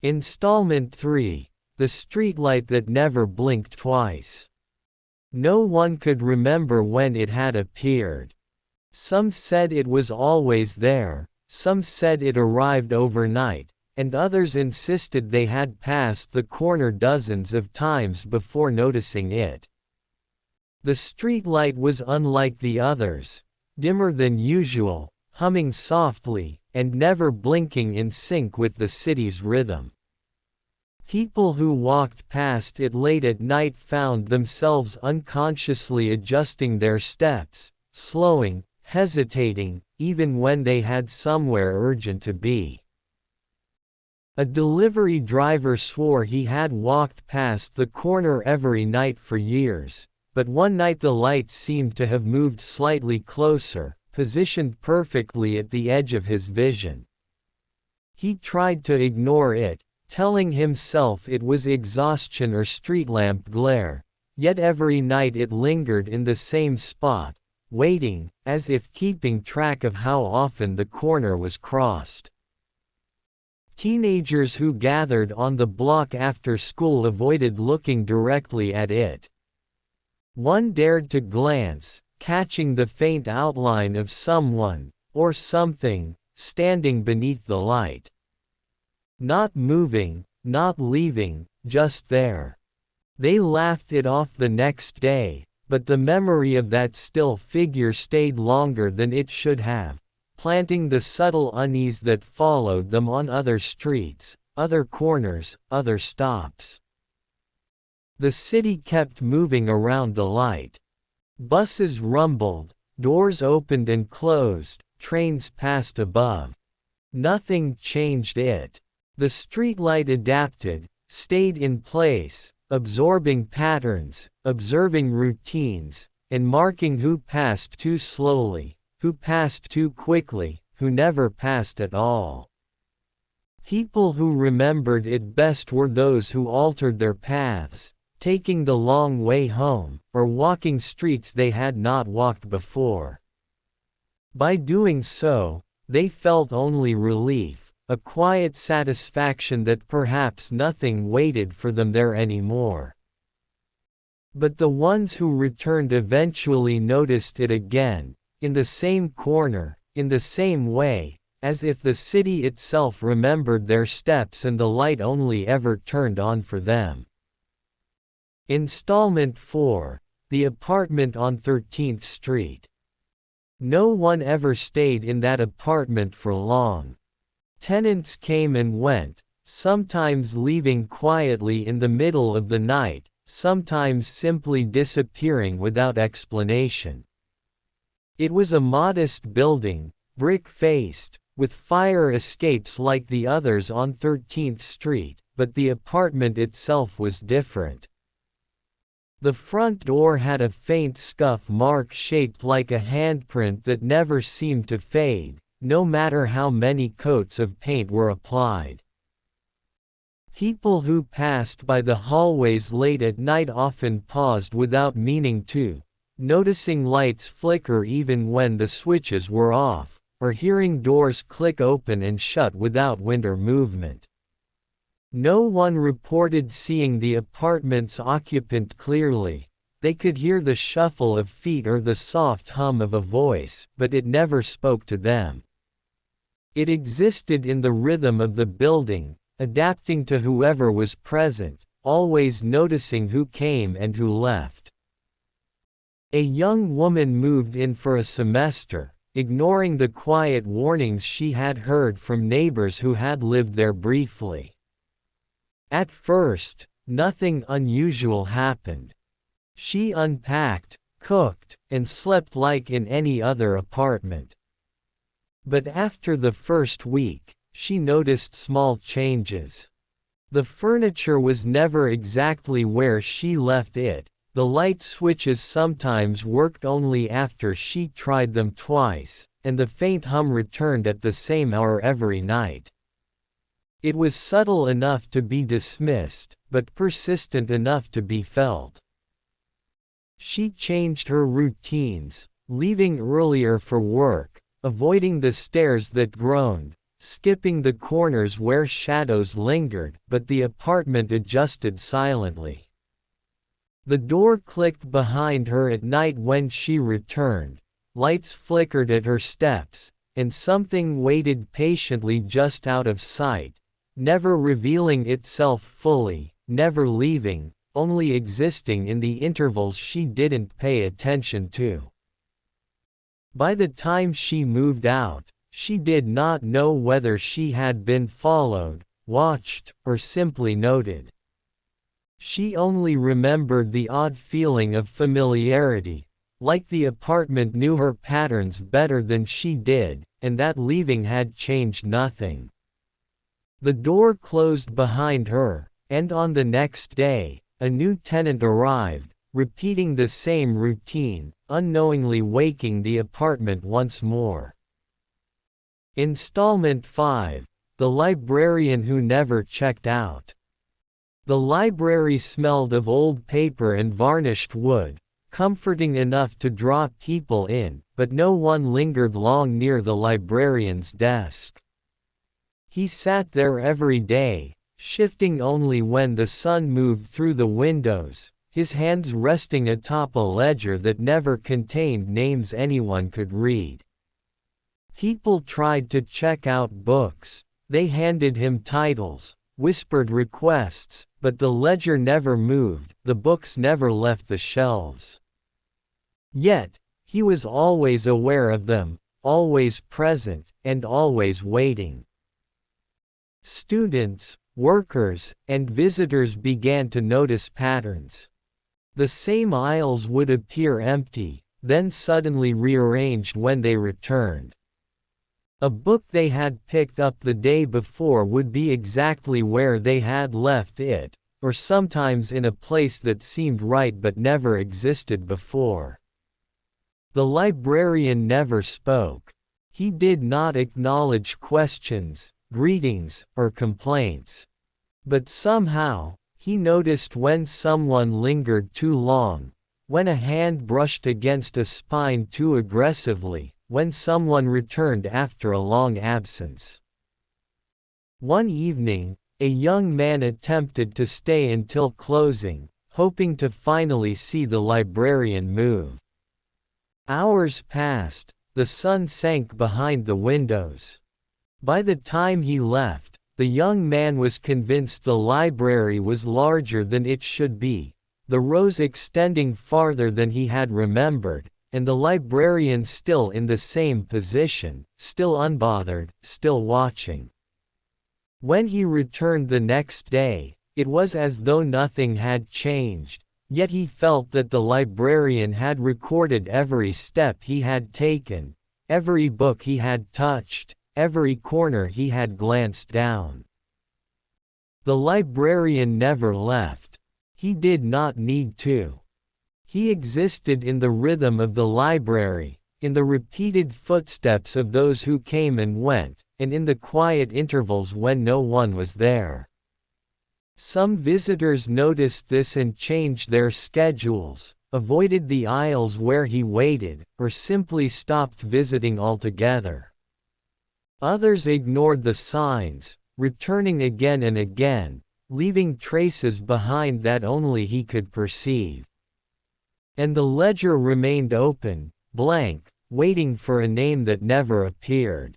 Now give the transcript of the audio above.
Installment 3. The streetlight that never blinked twice. No one could remember when it had appeared. Some said it was always there, some said it arrived overnight, and others insisted they had passed the corner dozens of times before noticing it. The streetlight was unlike the others, dimmer than usual, humming softly, and never blinking in sync with the city's rhythm. People who walked past it late at night found themselves unconsciously adjusting their steps, slowing, hesitating, even when they had somewhere urgent to be. A delivery driver swore he had walked past the corner every night for years, but one night the light seemed to have moved slightly closer, positioned perfectly at the edge of his vision. He tried to ignore it, telling himself it was exhaustion or street lamp glare, yet every night it lingered in the same spot, waiting, as if keeping track of how often the corner was crossed. Teenagers who gathered on the block after school avoided looking directly at it. One dared to glance, catching the faint outline of someone, or something, standing beneath the light. Not moving, not leaving, just there. They laughed it off the next day, but the memory of that still figure stayed longer than it should have, planting the subtle unease that followed them on other streets, other corners, other stops. The city kept moving around the light. Buses rumbled, doors opened and closed, trains passed above. Nothing changed it. The streetlight adapted, stayed in place, absorbing patterns, observing routines, and marking who passed too slowly, who passed too quickly, who never passed at all. People who remembered it best were those who altered their paths, taking the long way home, or walking streets they had not walked before. By doing so, they felt only relief, a quiet satisfaction that perhaps nothing waited for them there anymore. But the ones who returned eventually noticed it again, in the same corner, in the same way, as if the city itself remembered their steps and the light only ever turned on for them. Installment 4. The apartment on 13th Street. No one ever stayed in that apartment for long. Tenants came and went, sometimes leaving quietly in the middle of the night, sometimes simply disappearing without explanation. It was a modest building, brick-faced, with fire escapes like the others on 13th Street, but the apartment itself was different. The front door had a faint scuff mark shaped like a handprint that never seemed to fade, no matter how many coats of paint were applied. People who passed by the hallways late at night often paused without meaning to, noticing lights flicker even when the switches were off, or hearing doors click open and shut without wind or movement. No one reported seeing the apartment's occupant clearly. They could hear the shuffle of feet or the soft hum of a voice, but it never spoke to them. It existed in the rhythm of the building, adapting to whoever was present, always noticing who came and who left. A young woman moved in for a semester, ignoring the quiet warnings she had heard from neighbors who had lived there briefly. At first, nothing unusual happened. She unpacked, cooked, and slept like in any other apartment. But after the first week, she noticed small changes. The furniture was never exactly where she left it, the light switches sometimes worked only after she tried them twice, and the faint hum returned at the same hour every night. It was subtle enough to be dismissed, but persistent enough to be felt. She changed her routines, leaving earlier for work, avoiding the stairs that groaned, skipping the corners where shadows lingered, but the apartment adjusted silently. The door clicked behind her at night when she returned, lights flickered at her steps, and something waited patiently just out of sight, never revealing itself fully, never leaving, only existing in the intervals she didn't pay attention to. By the time she moved out, she did not know whether she had been followed, watched, or simply noted. She only remembered the odd feeling of familiarity, like the apartment knew her patterns better than she did, and that leaving had changed nothing. The door closed behind her, and on the next day, a new tenant arrived, repeating the same routine, unknowingly waking the apartment once more. Installment 5: The Librarian Who Never Checked Out. The library smelled of old paper and varnished wood, comforting enough to draw people in, but no one lingered long near the librarian's desk. He sat there every day, shifting only when the sun moved through the windows, his hands resting atop a ledger that never contained names anyone could read. People tried to check out books, they handed him titles, whispered requests, but the ledger never moved, the books never left the shelves. Yet, he was always aware of them, always present, and always waiting. Students, workers, and visitors began to notice patterns. The same aisles would appear empty, then suddenly rearranged when they returned. A book they had picked up the day before would be exactly where they had left it, or sometimes in a place that seemed right but never existed before. The librarian never spoke. He did not acknowledge questions, greetings, or complaints. But somehow, he noticed when someone lingered too long, when a hand brushed against a spine too aggressively, when someone returned after a long absence. One evening, a young man attempted to stay until closing, hoping to finally see the librarian move. Hours passed, the sun sank behind the windows. By the time he left, the young man was convinced the library was larger than it should be, the rows extending farther than he had remembered, and the librarian still in the same position, still unbothered, still watching. When he returned the next day, it was as though nothing had changed, yet he felt that the librarian had recorded every step he had taken, every book he had touched, every corner he had glanced down. The librarian never left. He did not need to. He existed in the rhythm of the library, in the repeated footsteps of those who came and went, and in the quiet intervals when no one was there. Some visitors noticed this and changed their schedules, avoided the aisles where he waited, or simply stopped visiting altogether. Others ignored the signs, returning again and again, leaving traces behind that only he could perceive. And the ledger remained open, blank, waiting for a name that never appeared.